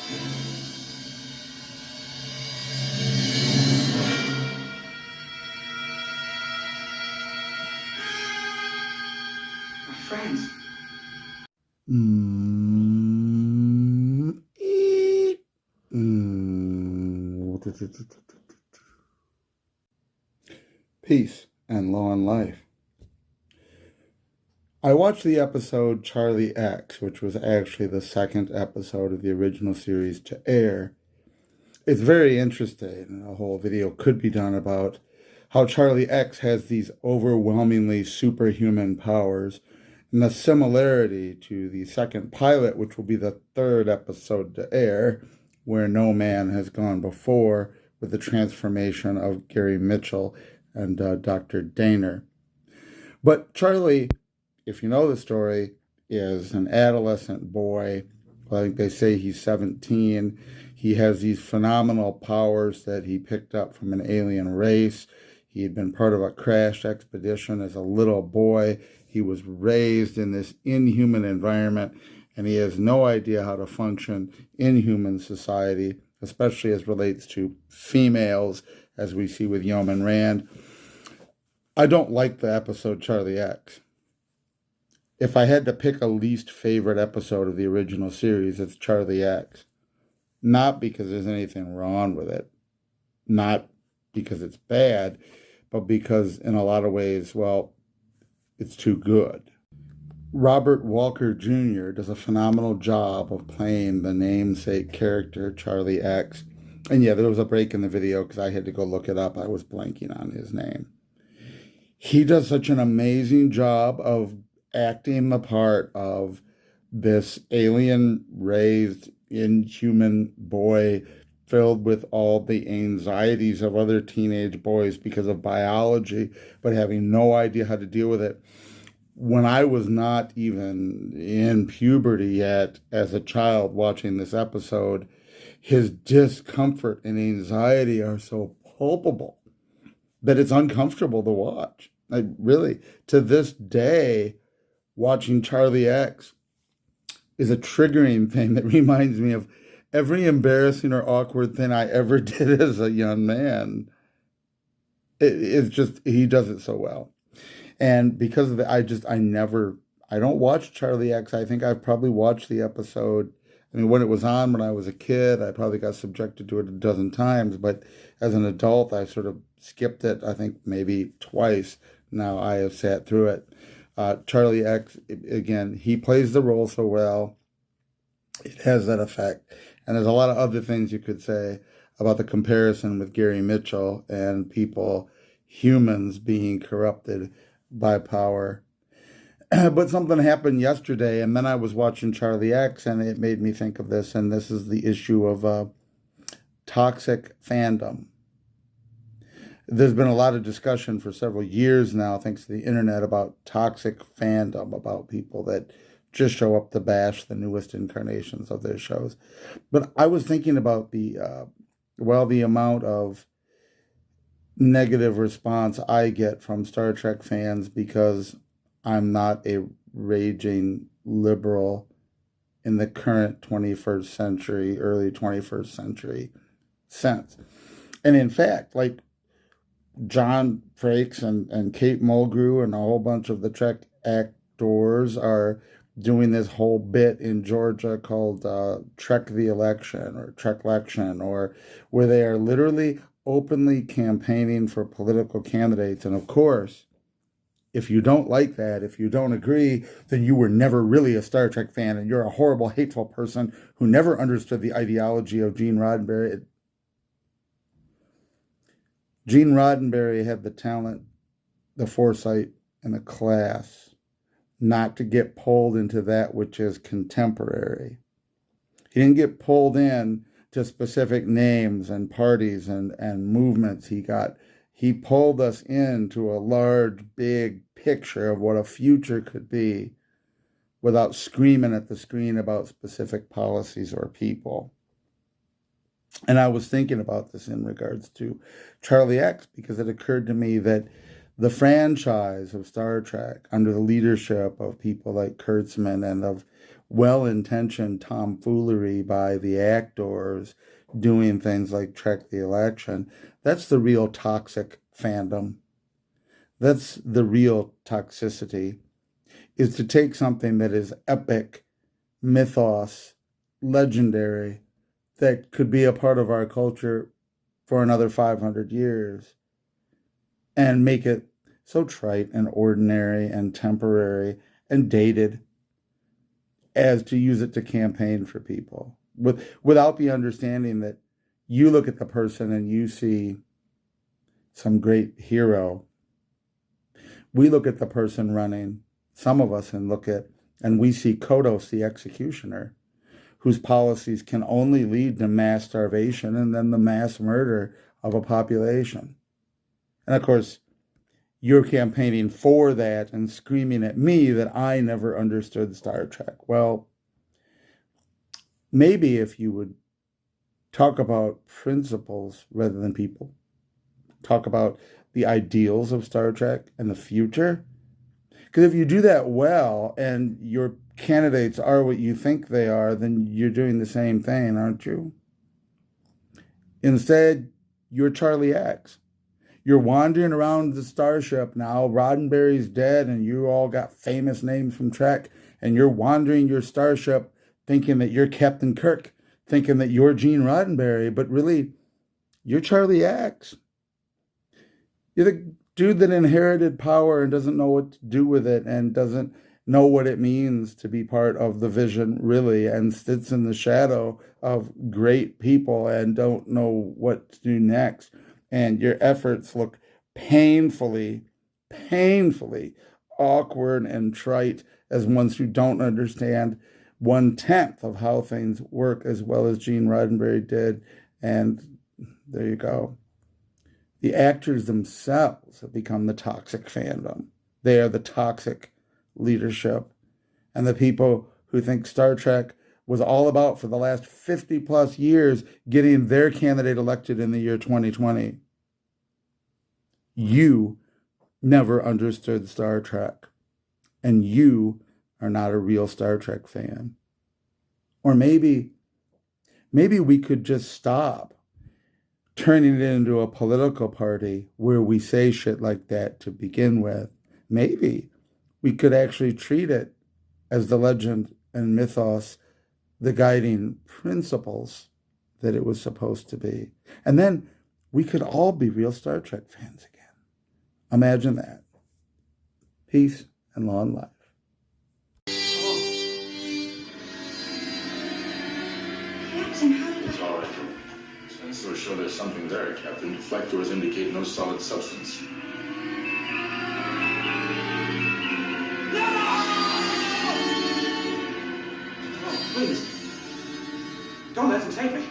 My friends. Peace and long life. I watched the episode Charlie X, which was actually the second episode of the original series to air. It's very interesting. A whole video could be done about how Charlie X has these overwhelmingly superhuman powers, and the similarity to the second pilot, which will be the third episode to air, where no man has gone before, with the transformation of Gary Mitchell and Dr. Daner. But Charlie, if you know the story, is an adolescent boy. I think they say he's 17. He has these phenomenal powers that he picked up from an alien race. He had been part of a crashed expedition as a little boy. He was raised in this inhuman environment, and he has no idea how to function in human society, especially as relates to females, as we see with Yeoman Rand. I don't like the episode Charlie X. If I had to pick a least favorite episode of the original series, it's Charlie X. Not because there's anything wrong with it, not because it's bad, but because in a lot of ways, well, it's too good. Robert Walker Jr. does a phenomenal job of playing the namesake character, Charlie X. And yeah, there was a break in the video because I had to go look it up. I was blanking on his name. He does such an amazing job of acting the part of this alien-raised, inhuman boy filled with all the anxieties of other teenage boys because of biology, but having no idea how to deal with it. When I was not even in puberty yet as a child watching this episode, his discomfort and anxiety are so palpable that it's uncomfortable to watch. Really, to this day, watching Charlie X is a triggering thing that reminds me of every embarrassing or awkward thing I ever did as a young man. It's just, he does it so well. And because of that, I don't watch Charlie X. I think I've probably watched the episode. I mean, when it was on when I was a kid, I probably got subjected to it a dozen times. But as an adult, I sort of skipped it, I think maybe twice. Now I have sat through it. Charlie X, again, he plays the role so well. It has that effect. And there's a lot of other things you could say about the comparison with Gary Mitchell and people, humans being corrupted by power. But something happened yesterday, and then I was watching Charlie X, and it made me think of this, and this is the issue of toxic fandom. There's been a lot of discussion for several years now, thanks to the internet, about toxic fandom, about people that just show up to bash the newest incarnations of their shows. But I was thinking about the amount of negative response I get from Star Trek fans because I'm not a raging liberal in the current 21st century, early 21st century sense. And in fact, like John Frakes and Kate Mulgrew and a whole bunch of the Trek actors are doing this whole bit in Georgia called Trek the Election or Treklection, or where they are literally openly campaigning for political candidates. And of course, if you don't like that, if you don't agree, then you were never really a Star Trek fan and you're a horrible, hateful person who never understood the ideology of Gene Roddenberry. Gene Roddenberry had the talent, the foresight, and the class not to get pulled into that which is contemporary. He didn't get pulled in to specific names and parties and movements. He pulled us into a large, big picture of what a future could be without screaming at the screen about specific policies or people. And I was thinking about this in regards to Charlie X because it occurred to me that the franchise of Star Trek, under the leadership of people like Kurtzman and of well-intentioned tomfoolery by the actors doing things like Track the Election. That's the real toxic fandom. That's the real toxicity, is to take something that is epic, mythos, legendary, that could be a part of our culture for another 500 years, and make it so trite and ordinary and temporary and dated as to use it to campaign for people without the understanding that you look at the person and you see some great hero. We look at the person running, some of us, and we see Kodos, the executioner, whose policies can only lead to mass starvation and then the mass murder of a population. And of course, you're campaigning for that and screaming at me that I never understood Star Trek. Well, maybe if you would talk about principles rather than people, talk about the ideals of Star Trek and the future. Because if you do that well and your candidates are what you think they are, then you're doing the same thing, aren't you? Instead, you're Charlie X. You're wandering around the starship now. Roddenberry's dead, and you all got famous names from Trek, and you're wandering your starship thinking that you're Captain Kirk, thinking that you're Gene Roddenberry, but really, you're Charlie X. You're the dude that inherited power and doesn't know what to do with it and doesn't know what it means to be part of the vision, really, and sits in the shadow of great people and don't know what to do next. And your efforts look painfully awkward and trite as ones who don't understand 1/10 of how things work as well as Gene Roddenberry did. And there you go. The actors themselves have become the toxic fandom. They are the toxic leadership. And the people who think Star Trek was all about for the last 50 plus years getting their candidate elected in the year 2020. You never understood Star Trek, and you are not a real Star Trek fan. Or maybe we could just stop turning it into a political party where we say shit like that to begin with. Maybe we could actually treat it as the legend and mythos, the guiding principles that it was supposed to be. And then we could all be real Star Trek fans again. Imagine that. Peace and long life. Captain, how did It's all right. Sensors show there's something there, Captain. Deflectors indicate no solid substance. Oh, please. Don't let them take me.